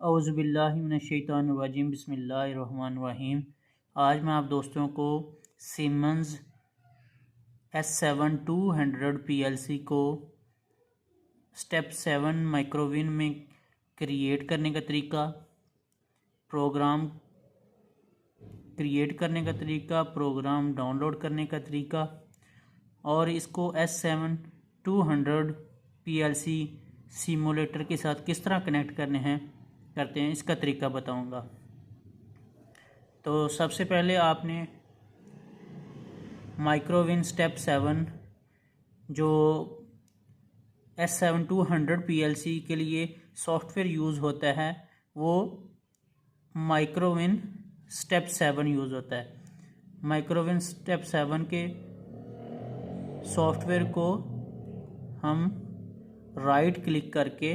औज़ुबिल्लाहिमिनश्शैतानिर्रजीम बिस्मिल्लाहिर्रहमानिर्रहीम। आज मैं आप दोस्तों को सीमेंस S7-200 PLC को स्टेप 7 माइक्रोवेव में क्रिएट करने का तरीका, प्रोग्राम क्रिएट करने का तरीका, प्रोग्राम डाउनलोड करने का तरीका और इसको S7-200 PLC सिमुलेटर के साथ किस तरह कनेक्ट करते हैं इसका तरीका बताऊंगा। तो सबसे पहले आपने माइक्रोवेव स्टेप 7 जो S7-200 PLC के लिए सॉफ्टवेयर यूज़ होता है वो माइक्रोवेव स्टेप 7 यूज़ होता है। माइक्रोवेव स्टेप 7 के सॉफ्टवेयर को हम राइट क्लिक करके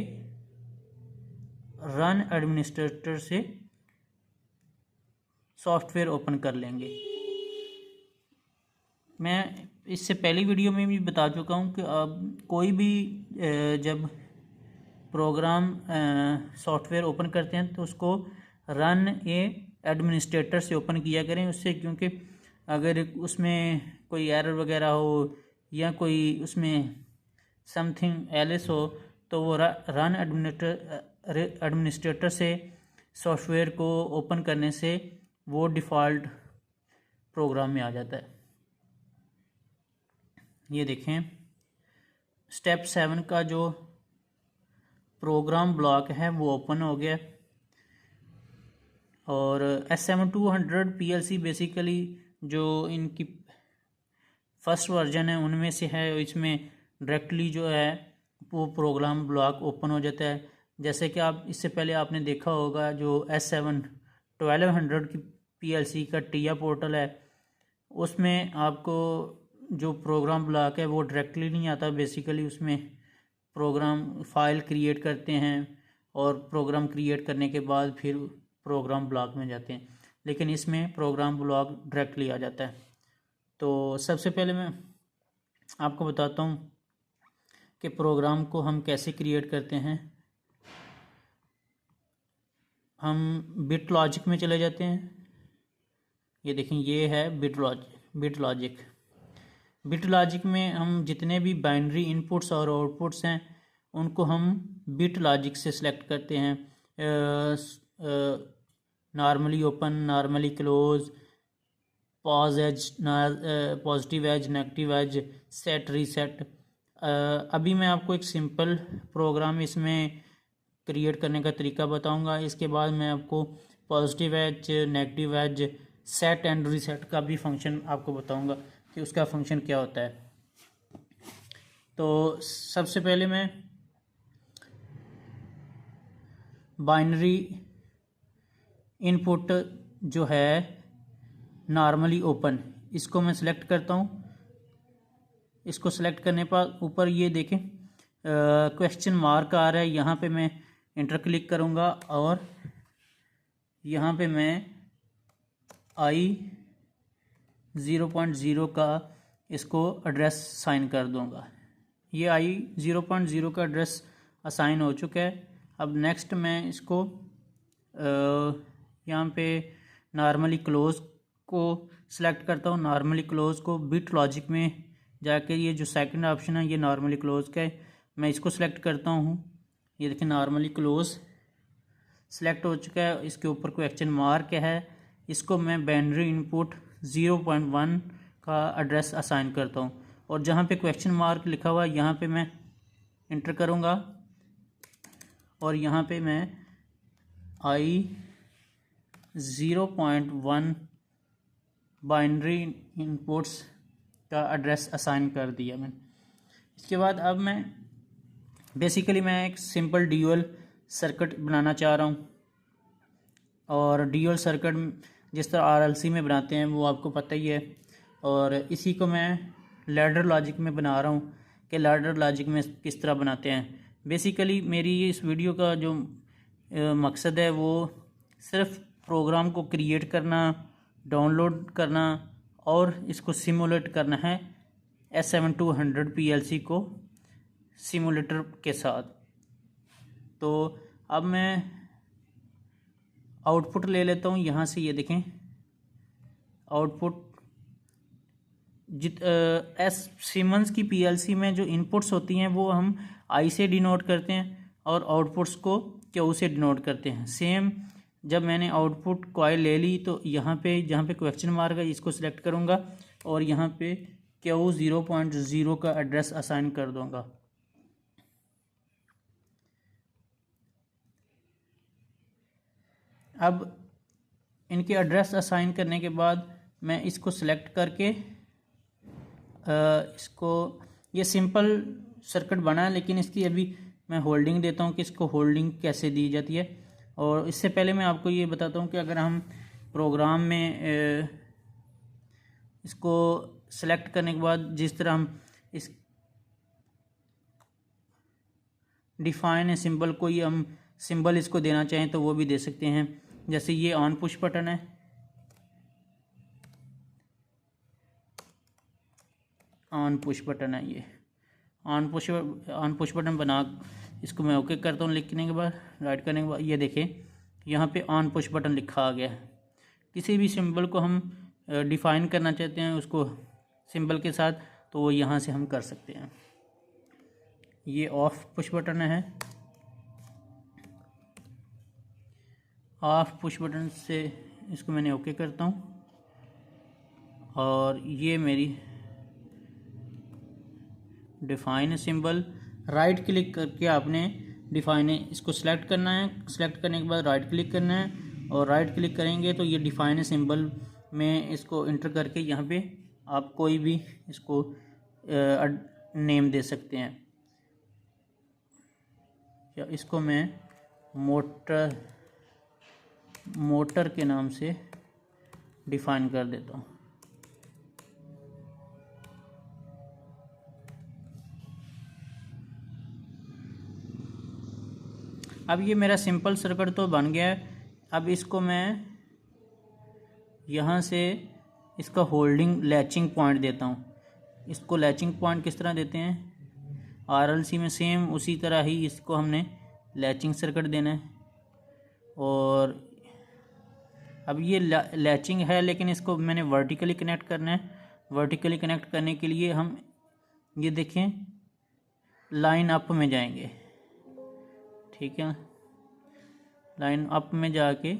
रन एडमिनिस्ट्रेटर से सॉफ्टवेयर ओपन कर लेंगे। मैं इससे पहली वीडियो में भी बता चुका हूँ कि अब कोई भी जब प्रोग्राम सॉफ्टवेयर ओपन करते हैं तो उसको रन एडमिनिस्ट्रेटर से ओपन किया करें उससे, क्योंकि अगर उसमें कोई एरर वगैरह हो या कोई उसमें समथिंग एल्स हो तो वो रन एडमिनिस्ट्रेटर से सॉफ्टवेयर को ओपन करने से वो डिफ़ॉल्ट प्रोग्राम में आ जाता है। ये देखें, स्टेप 7 का जो प्रोग्राम ब्लॉक है वो ओपन हो गया और S7-200 PLC बेसिकली जो इनकी फर्स्ट वर्जन है उनमें से है। इसमें डायरेक्टली जो है वो प्रोग्राम ब्लॉक ओपन हो जाता है। जैसे कि आप इससे पहले आपने देखा होगा जो S7-1200 की PLC का टिया पोर्टल है उसमें आपको जो प्रोग्राम ब्लॉक है वो डायरेक्टली नहीं आता। बेसिकली उसमें प्रोग्राम फाइल क्रिएट करते हैं और प्रोग्राम क्रिएट करने के बाद फिर प्रोग्राम ब्लॉक में जाते हैं, लेकिन इसमें प्रोग्राम ब्लॉक डायरेक्टली आ जाता है। तो सबसे पहले मैं आपको बताता हूँ कि प्रोग्राम को हम कैसे क्रिएट करते हैं। हम बिट लॉजिक में चले जाते हैं। ये देखें, ये है बिट लॉजिक। बिट लॉजिक में हम जितने भी बाइनरी इनपुट्स और आउटपुट्स हैं उनको हम बिट लॉजिक से सिलेक्ट करते हैं। Normally open, normally close, pause edge, positive edge, negative edge, set, reset. अभी मैं आपको एक सिंपल प्रोग्राम इसमें क्रिएट करने का तरीका बताऊंगा। इसके बाद मैं आपको positive edge, negative edge, set and reset का भी फंक्शन आपको बताऊंगा कि उसका फंक्शन क्या होता है। तो सबसे पहले मैं बाइनरी इनपुट जो है नॉर्मली ओपन, इसको मैं सिलेक्ट करता हूँ। इसको सिलेक्ट करने पर ऊपर ये देखें क्वेश्चन मार्क आ रहा है, यहाँ पे मैं इंटर क्लिक करूँगा और यहाँ पे मैं I0.0 का इसको एड्रेस साइन कर दूँगा। ये I0.0 का एड्रेस असाइन हो चुका है। अब नेक्स्ट मैं इसको यहाँ पे नॉर्मली क्लोज को सिलेक्ट करता हूँ। नॉर्मली क्लोज को बिट लॉजिक में जाके ये जो सेकंड ऑप्शन है ये नॉर्मली क्लोज का है, मैं इसको सिलेक्ट करता हूँ। ये देखिए नॉर्मली क्लोज सिलेक्ट हो चुका है। इसके ऊपर क्वेश्चन मार्क है, इसको मैं बाइनरी इनपुट 0.1 का एड्रेस असाइन करता हूँ और जहाँ पे क्वेश्चन मार्क लिखा हुआ है यहाँ पे मैं इंटर करूँगा और यहाँ पे मैं I0.1 बाइनरी इनपुट्स का एड्रेस असाइन कर दिया मैंने। इसके बाद अब मैं बेसिकली मैं एक सिंपल ड्यूअल सर्किट बनाना चाह रहा हूँ और ड्यूअल सर्किट जिस तरह RLC में बनाते हैं वो आपको पता ही है, और इसी को मैं लैडर लॉजिक में बना रहा हूँ कि लैडर लॉजिक में किस तरह बनाते हैं। बेसिकली मेरी इस वीडियो का जो मकसद है वो सिर्फ प्रोग्राम को क्रिएट करना, डाउनलोड करना और इसको सिमुलेट करना है S7-200 PLC को सिमुलेटर के साथ। तो अब मैं आउटपुट ले लेता हूँ यहाँ से। ये देखें आउटपुट सीमेंस की पीएलसी में जो इनपुट्स होती हैं वो हम आई से डिनोट करते हैं और आउटपुट्स को क्यू से डिनोट करते हैं। सेम जब मैंने आउटपुट कॉइल ले ली तो यहाँ पे जहाँ पे क्वेश्चन मार्क है इसको सिलेक्ट करूँगा और यहाँ पे क्यू 0.0 का एड्रेस असाइन कर दूँगा। अब इनके एड्रेस असाइन करने के बाद मैं इसको सिलेक्ट करके इसको, ये सिंपल सर्किट बना है लेकिन इसकी अभी मैं होल्डिंग देता हूँ कि इसको होल्डिंग कैसे दी जाती है। और इससे पहले मैं आपको ये बताता हूँ कि अगर हम प्रोग्राम में इसको सेलेक्ट करने के बाद जिस तरह हम इस डिफाइन है सिंबल को, ये हम सिंबल इसको देना चाहें तो वो भी दे सकते हैं। जैसे ये ऑन पुश बटन है, ऑन पुश बटन है, ये ऑन पुश बटन बना, इसको मैं ओके करता हूँ। लिखने के बाद राइट करने के बाद ये देखें यहाँ पे ऑन पुश बटन लिखा आ गया है। किसी भी सिंबल को हम डिफाइन करना चाहते हैं उसको सिंबल के साथ तो वो यहाँ से हम कर सकते हैं। ये ऑफ पुश बटन है, ऑफ पुश बटन से इसको मैंने ओके करता हूँ और ये मेरी डिफाइन सिंबल। राइट क्लिक करके आपने डिफाइन इसको सिलेक्ट करना है। सिलेक्ट करने के बाद राइट क्लिक करना है और राइट क्लिक करेंगे तो ये डिफाइन सिंबल में इसको इंटर करके यहाँ पे आप कोई भी इसको नेम दे सकते हैं। या इसको मैं मोटर के नाम से डिफाइन कर देता हूँ। अब ये मेरा सिंपल सर्किट तो बन गया है। अब इसको मैं यहाँ से इसका होल्डिंग लैचिंग पॉइंट देता हूँ। इसको लैचिंग पॉइंट किस तरह देते हैं आरएलसी में, सेम उसी तरह ही इसको हमने लैचिंग सर्किट देना है। और अब ये लैचिंग है लेकिन इसको मैंने वर्टिकली कनेक्ट करना है। वर्टिकली कनेक्ट करने के लिए हम ये देखें लाइन अप में जाएंगे, ठीक है, लाइन अप में जाके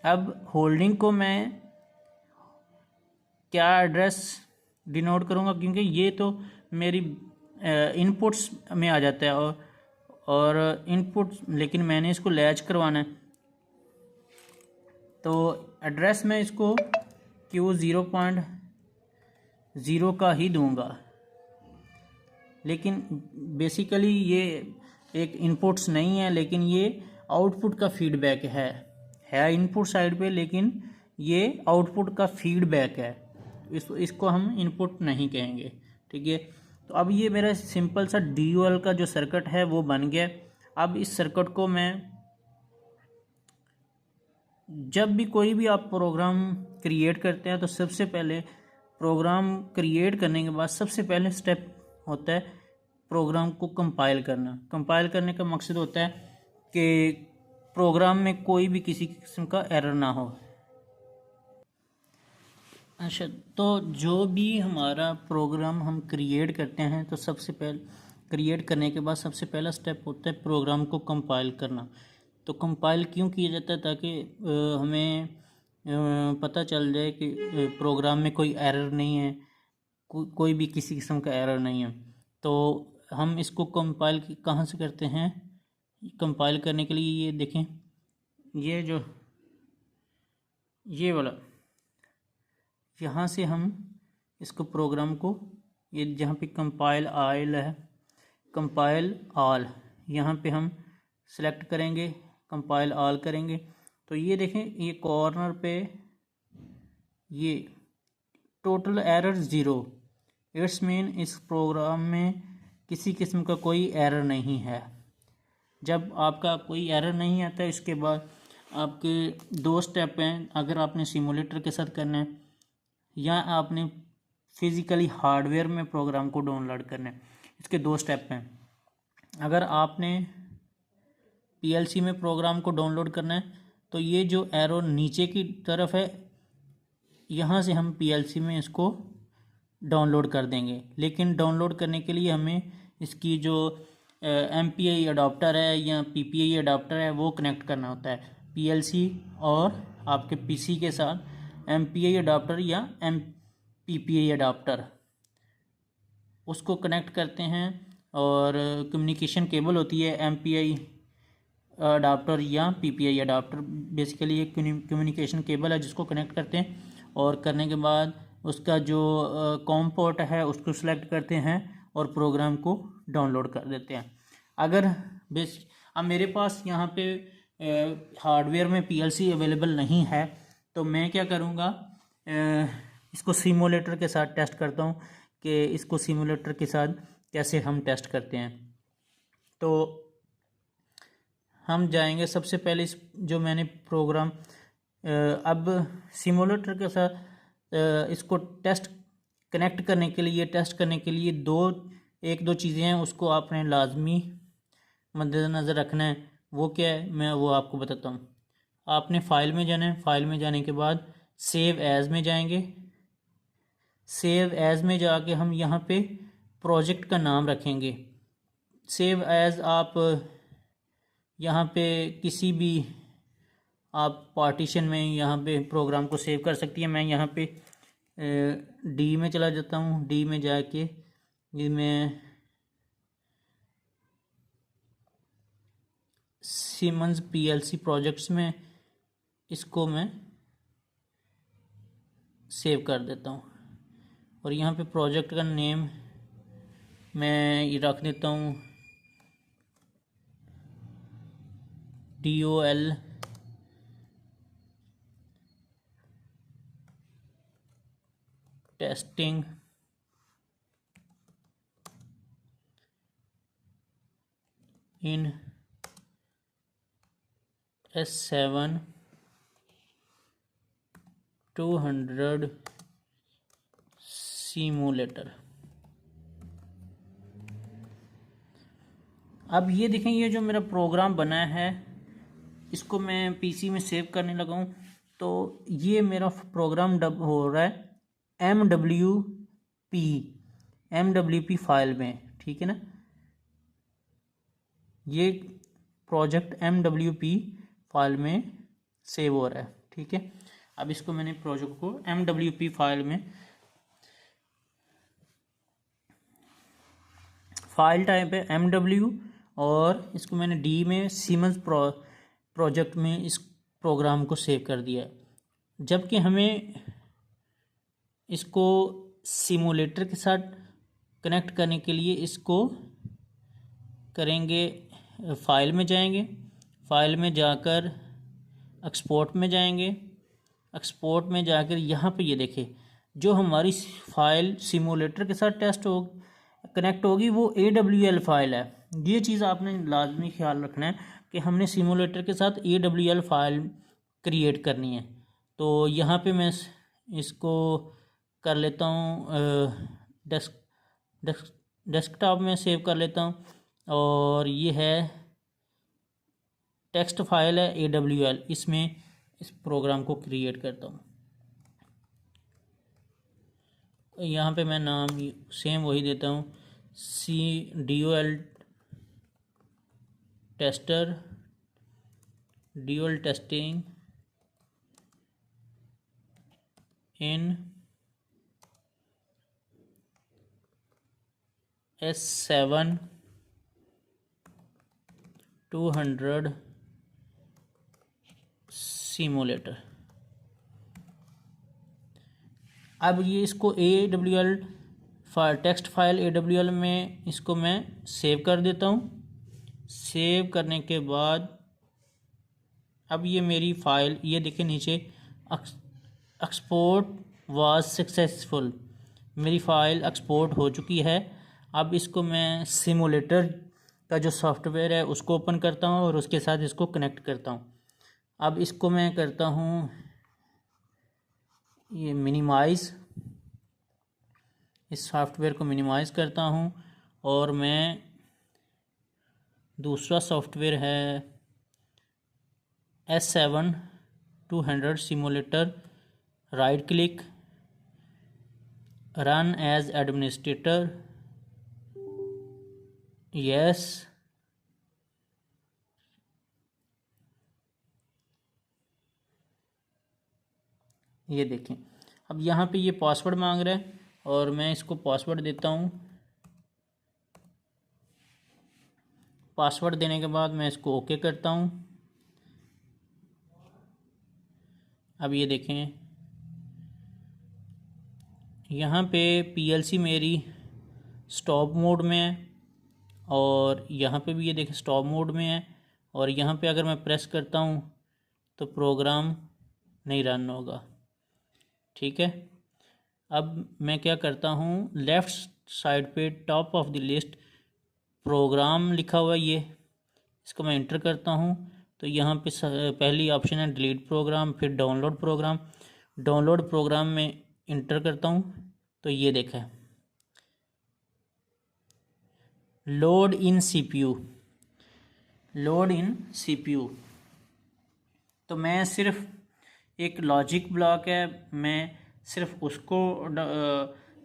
अब होल्डिंग को मैं क्या एड्रेस डिनोट करूँगा क्योंकि ये तो मेरी इनपुट्स में आ जाता है और इनपुट, लेकिन मैंने इसको लैच करवाना है तो एड्रेस में इसको Q 0.0 का ही दूंगा। लेकिन बेसिकली ये एक इनपुट्स नहीं है लेकिन ये आउटपुट का फीडबैक है इनपुट साइड पे, लेकिन ये आउटपुट का फीडबैक है। इसको हम इनपुट नहीं कहेंगे, ठीक है। तो अब ये मेरा सिंपल सा ड्यूअल का जो सर्किट है वो बन गया। अब इस सर्किट को मैं जब भी कोई भी आप प्रोग्राम क्रिएट करते हैं तो सबसे पहले प्रोग्राम क्रिएट करने के बाद सबसे पहले स्टेप होता है प्रोग्राम को कंपाइल करना। कंपाइल करने का मकसद होता है कि प्रोग्राम में कोई भी किसी किस्म का एरर ना हो। अच्छा, तो जो भी हमारा प्रोग्राम हम क्रिएट करते हैं तो सबसे पहले क्रिएट करने के बाद सबसे पहला स्टेप होता है प्रोग्राम को कंपाइल करना। तो कंपाइल क्यों किया जाता है ताकि हमें पता चल जाए कि प्रोग्राम में कोई एरर नहीं है, कोई भी किसी किस्म का एरर नहीं है। तो हम इसको कंपाइल कहाँ से करते हैं, कंपाइल करने के लिए ये देखें, ये वाला यहाँ से हम इसको प्रोग्राम को, ये जहाँ पे कंपाइल आल है, कंपाइल आल, यहाँ पे हम सेलेक्ट करेंगे, कंपाइल आल करेंगे तो ये देखें ये कॉर्नर पे ये टोटल एरर 0, इट्स मीन इस प्रोग्राम में किसी किस्म का कोई एरर नहीं है। जब आपका कोई एरर नहीं आता है इसके बाद आपके 2 स्टेप हैं। अगर आपने सिमुलेटर के साथ करना है या आपने फिज़िकली हार्डवेयर में प्रोग्राम को डाउनलोड करना है, इसके 2 स्टेप हैं। अगर आपने पीएलसी में प्रोग्राम को डाउनलोड करना है तो ये जो एरो नीचे की तरफ है यहाँ से हम पीएलसी में इसको डाउनलोड कर देंगे। लेकिन डाउनलोड करने के लिए हमें इसकी जो एमपीआई अडाप्टर है या पीपीआई अडाप्टर है वो कनेक्ट करना होता है पीएलसी और आपके पीसी के साथ। एमपीआई अडाप्टर या पीपीआई अडाप्टर उसको कनेक्ट करते हैं और कम्युनिकेशन केबल होती है एमपीआई अडाप्टर या पीपीआई अडाप्टर। बेसिकली एक कम्युनिकेशन केबल है जिसको कनेक्ट करते हैं और करने के बाद उसका जो कॉम पोर्ट है उसको सिलेक्ट करते हैं और प्रोग्राम को डाउनलोड कर देते हैं। अगर अब मेरे पास यहाँ पे हार्डवेयर में पीएलसी अवेलेबल नहीं है तो मैं क्या करूँगा, इसको सिमुलेटर के साथ टेस्ट करता हूँ कि इसको सिमुलेटर के साथ कैसे हम टेस्ट करते हैं। तो हम जाएंगे सबसे पहले इस जो मैंने प्रोग्राम अब सिमुलेटर के साथ इसको टेस्ट कनेक्ट करने के लिए टेस्ट करने के लिए एक दो चीज़ें हैं उसको आपने लाजमी मद्देनज़र रखना है। वो क्या है मैं वो आपको बताता हूँ। आपने फ़ाइल में जाना है, फ़ाइल में जाने के बाद सेव एज़ में जाएंगे। सेव एज़ में जाके हम यहाँ पे प्रोजेक्ट का नाम रखेंगे। सेव एज़ आप यहाँ पे किसी भी आप पार्टीशन में यहाँ पे प्रोग्राम को सेव कर सकती है। मैं यहाँ पे डी में चला जाता हूँ। डी में जाके मैं सीमेंस पीएलसी प्रोजेक्ट्स में इसको मैं सेव कर देता हूँ और यहाँ पे प्रोजेक्ट का नेम मैं ये रख देता हूँ DOL testing in S7 200 simulator. अब ये देखें ये जो मेरा प्रोग्राम बना है इसको मैं पीसी में सेव करने लगा हूँ तो ये मेरा प्रोग्राम हो रहा है MWP फाइल में, ठीक है ना। ये प्रोजेक्ट MWP फाइल में सेव हो रहा है, ठीक है। अब इसको मैंने प्रोजेक्ट को MWP फाइल में फाइल टाइप है MW और इसको मैंने डी में सीमेंस प्रोजेक्ट में इस प्रोग्राम को सेव कर दिया है। जबकि हमें इसको सिमुलेटर के साथ कनेक्ट करने के लिए इसको करेंगे, फ़ाइल में जाएंगे, फ़ाइल में जाकर एक्सपोर्ट में जाएंगे। एक्सपोर्ट में जाकर यहाँ पे ये देखें जो हमारी फ़ाइल सिमुलेटर के साथ कनेक्ट होगी वो AWL फाइल है। ये चीज़ आपने लाजमी ख्याल रखना है कि हमने सिमुलेटर के साथ AWL फाइल क्रिएट करनी है। तो यहाँ पे मैं इसको कर लेता हूँ डेस्कटॉप में सेव कर लेता हूँ और ये है टेक्स्ट फाइल है AWL, इसमें इस प्रोग्राम को क्रिएट करता हूँ। यहाँ पे मैं नाम सेम वही देता हूँ DOL tester, DOL testing in S7 200 simulator. अब ये इसको AWL टेक्स्ट फाइल AWL में इसको मैं सेव कर देता हूँ। सेव करने के बाद अब ये मेरी फ़ाइल ये देखें नीचे एक्सपोर्ट वाज सक्सेसफुल, मेरी फ़ाइल एक्सपोर्ट हो चुकी है। अब इसको मैं सिमुलेटर का जो सॉफ्टवेयर है उसको ओपन करता हूँ और उसके साथ इसको कनेक्ट करता हूँ। अब इसको मैं करता हूँ ये मिनिमाइज़, इस सॉफ्टवेयर को मिनिमाइज़ करता हूँ और मैं दूसरा सॉफ्टवेयर है S7-200 simulator, right click, run as administrator, yes, ये देखें। अब यहाँ पे ये पासवर्ड मांग रहा है और मैं इसको पासवर्ड देता हूँ। पासवर्ड देने के बाद मैं इसको ओके करता हूँ। अब ये देखें, यहाँ पे पीएलसी मेरी स्टॉप मोड में है और यहाँ पे भी ये देखें स्टॉप मोड में है, और यहाँ पे अगर मैं प्रेस करता हूँ तो प्रोग्राम नहीं रन होगा। ठीक है, अब मैं क्या करता हूँ, लेफ़्ट साइड पे top of the list program लिखा हुआ है, ये इसको मैं इंटर करता हूँ तो यहाँ पे पहली ऑप्शन है डिलीट प्रोग्राम, फिर डाउनलोड प्रोग्राम। डाउनलोड प्रोग्राम में इंटर करता हूँ तो ये देखा है load in CPU, load in CPU. तो मैं सिर्फ एक लॉजिक ब्लॉक है, मैं सिर्फ उसको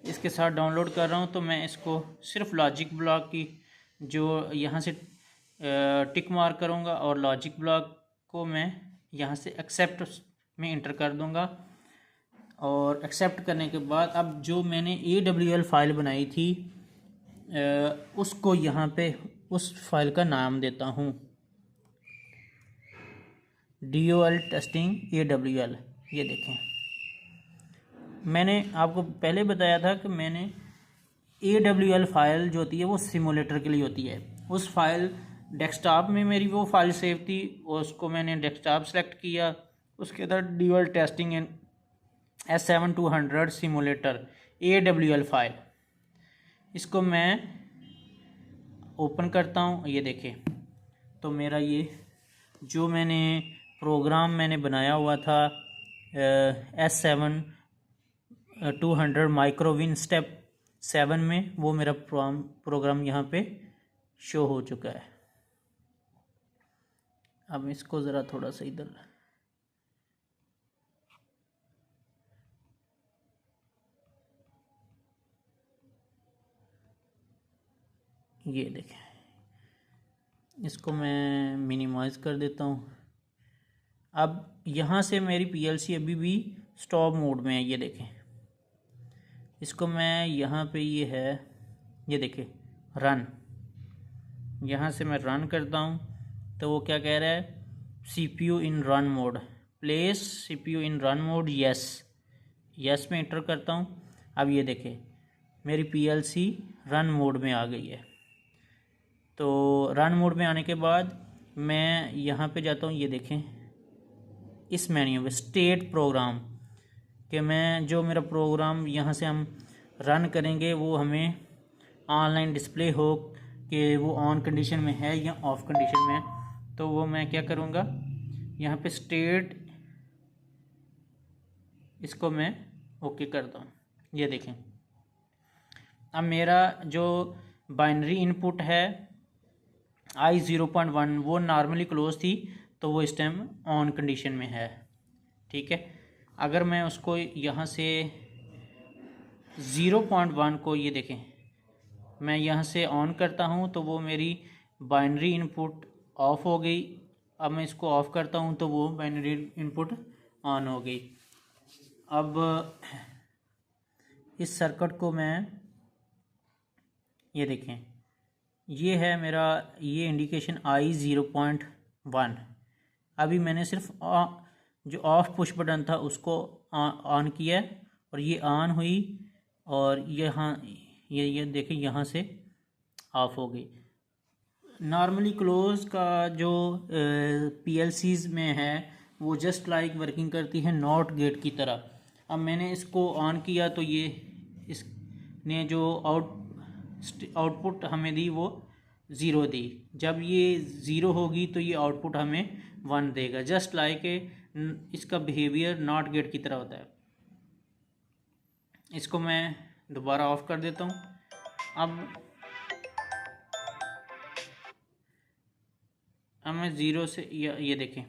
इसके साथ डाउनलोड कर रहा हूँ। तो मैं इसको सिर्फ लॉजिक ब्लॉक की जो यहाँ से टिक मार्क करूँगा और लॉजिक ब्लॉक को मैं यहाँ से एक्सेप्ट में इंटर कर दूँगा। और एक्सेप्ट करने के बाद अब जो मैंने AWL फाइल बनाई थी उसको यहाँ पे उस फाइल का नाम देता हूँ DOL टेस्टिंग AWL। ये देखें, मैंने आपको पहले बताया था कि मैंने AWL फाइल जो होती है वो सिमुलेटर के लिए होती है। उस फाइल डेस्कटॉप में मेरी वो फाइल सेव थी, उसको मैंने डेस्कटॉप सेलेक्ट किया, उसके अंदर DOL testing S7-200 simulator AWL file, इसको मैं ओपन करता हूँ। ये देखें, तो मेरा ये जो मैंने प्रोग्राम मैंने बनाया हुआ था S7-200 माइक्रोविन स्टेप 7 में, वो मेरा प्रोग्राम यहाँ पे शो हो चुका है। अब इसको ज़रा थोड़ा सा इधर, ये देखें, इसको मैं मिनिमाइज़ कर देता हूँ। अब यहाँ से मेरी पीएलसी अभी भी स्टॉप मोड में है। ये देखें, इसको मैं यहाँ पे ये है, ये देखें रन, यहाँ से मैं रन करता हूँ तो वो क्या कह रहा है, CPU इन रन मोड, प्लेस CPU इन रन मोड, यस, यस में इंटर करता हूँ। अब ये देखें मेरी पीएलसी रन मोड में आ गई है। तो रन मोड में आने के बाद मैं यहाँ पे जाता हूँ, ये देखें इस मेन्यू में स्टेट प्रोग्राम, कि मैं जो मेरा प्रोग्राम यहाँ से हम रन करेंगे वो हमें ऑनलाइन डिस्प्ले हो कि वो ऑन कंडीशन में है या ऑफ कंडीशन में है। तो वो मैं क्या करूँगा, यहाँ पे स्टेट, इसको मैं ओके करता हूँ। ये देखें, अब मेरा जो बाइनरी इनपुट है I0.1 वो नॉर्मली क्लोज थी, तो वो इस टाइम ऑन कंडीशन में है। ठीक है, अगर मैं उसको यहाँ से 0.1 को, ये देखें मैं यहाँ से ऑन करता हूँ तो वो मेरी बाइनरी इनपुट ऑफ हो गई। अब मैं इसको ऑफ़ करता हूँ तो वो बाइनरी इनपुट ऑन हो गई। अब इस सर्किट को मैं, ये देखें ये है मेरा, ये इंडिकेशन I0.1। अभी मैंने सिर्फ जो ऑफ पुश बटन था उसको ऑन किया है और ये ऑन हुई, और यहाँ ये देखें यहाँ से ऑफ हो गई। नॉर्मली क्लोज का जो PLCs में है वो जस्ट लाइक वर्किंग करती है नॉट गेट की तरह। अब मैंने इसको ऑन किया तो ये इसने जो आउटपुट हमें दी वो 0 दी। जब ये 0 होगी तो ये आउटपुट हमें 1 देगा। जस्ट लाइक इसका बिहेवियर नॉट गेट की तरह होता है। इसको मैं दोबारा ऑफ कर देता हूँ। अब मैं 0 से ये देखें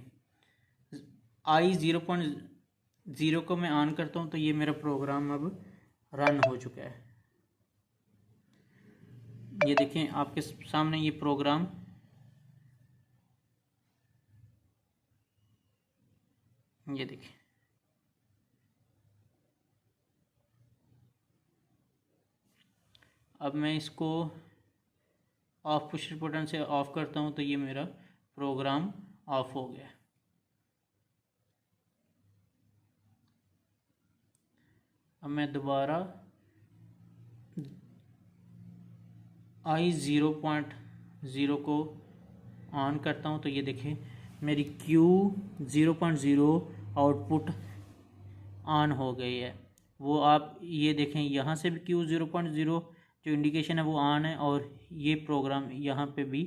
I0.0 को मैं ऑन करता हूँ तो ये मेरा प्रोग्राम अब रन हो चुका है। ये देखें आपके सामने ये प्रोग्राम ये देखें। अब मैं इसको ऑफ पुश बटन से ऑफ करता हूँ तो ये मेरा प्रोग्राम ऑफ हो गया। अब मैं दोबारा I0.0 को ऑन करता हूँ तो ये देखें मेरी Q0.0 आउटपुट ऑन हो गई है। वो आप ये देखें यहाँ से भी Q0.0 जो इंडिकेशन है वो ऑन है और ये प्रोग्राम यहाँ पे भी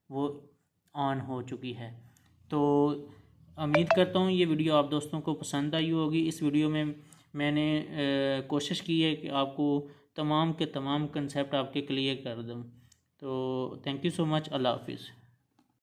वो ऑन हो चुकी है। तो उम्मीद करता हूँ ये वीडियो आप दोस्तों को पसंद आई होगी। इस वीडियो में मैंने कोशिश की है कि आपको तमाम के तमाम कंसेप्ट आपके क्लियर कर दूँ। तो थैंक यू सो मच। अल्लाह हाफिज़।